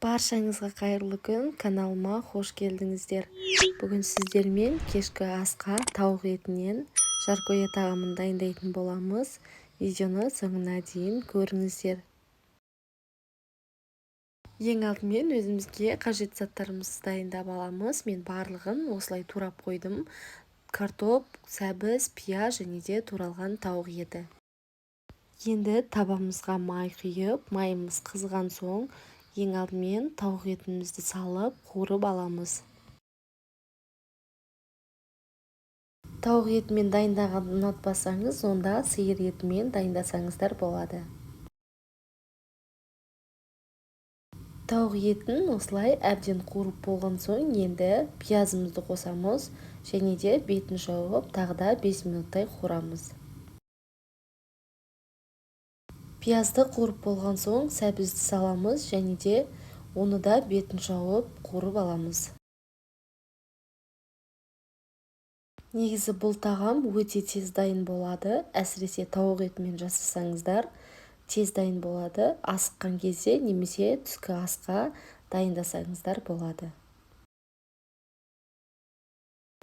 Баршаңызға қайырлы күн, каналыма қош келдіңіздер. Бүгін сіздермен кешкі асқа тауық етінен жаркоя тағамын дайындайтын боламыз. Видеоны соңына дейін көріңіздер. Ең алдымен өзімізге қажет заттарымызды дайындап аламыз. Мен барлығын осылай турап қойдым. Картоп, сәбіз, пияз және де туралған тауық еті. Енді табамызға май құйып, майымыз қызған соң ең алдымен тауық етімізді салып, қуырып аламыз. Тауық етімен дайындаған ұнатпасаңыз, онда сиыр етімен дайындасаңыздар болады. Тауық етін осылай әбден қуырып болған соң, енді пиязымызды қосамыз және де бетін жауып, тағы да 5 минуттай қуырамыз. Пиязды қуырып болған соң, сәбізді саламыз және де оны да бетін жауып қуырып аламыз. Негізі бұл тағам өте тез дайын болады. Әсіресе тауық етімен жасасаңыздар, тез дайын болады. Асыққан кезде немесе түскі асқа дайындасаңыздар болады.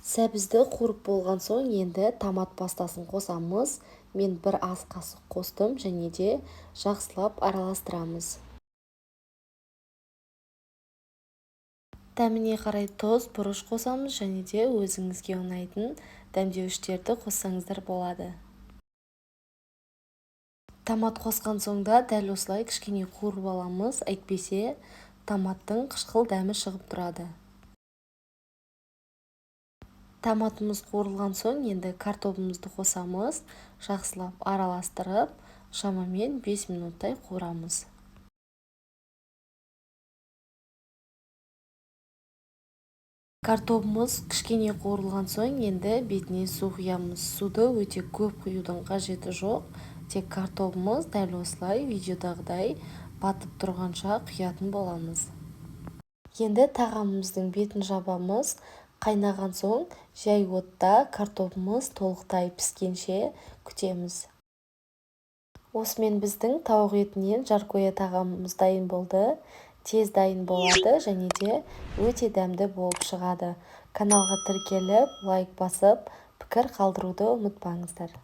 Сәбізді қуырып болған соң, енді томат пастасын қосамыз. Мен 1 ас қасық қостым және де жақсылап араластырамыз. Дәміне қарай тұз, бұрыш қосамыз және де өзіңізге ұнайтын дәмдеуіштерді қоссаңыздар болады. Томат қосқан соңда дәл осылай кішкене қуырып аламыз, әйтпесе томаттың қышқыл дәмі шығып тұрады. Томатымыз қуырылған соң, енді картопымызды қосамыз, жақсылап араластырып, шамамен 5 минуттай қуырамыз. Картопымыз кішкене қуырылған соң, енді бетіне су құямыз. Суды өте көп құюдың қажеті жоқ, тек картопымыз дәл осылай видеодағыдай батып тұрғанша құятын боламыз. Енді тағамымыздың бетін жабамыз. Қайнаған соң, жай отта картопымыз толықтай піскенше күтеміз. Осымен біздің тауық етінен жаркоя тағамымыз дайын болды. Тез дайын болады және де өте дәмді болып шығады. Каналға тіркеліп, лайк басып, пікір қалдыруды ұмытпаңыздар.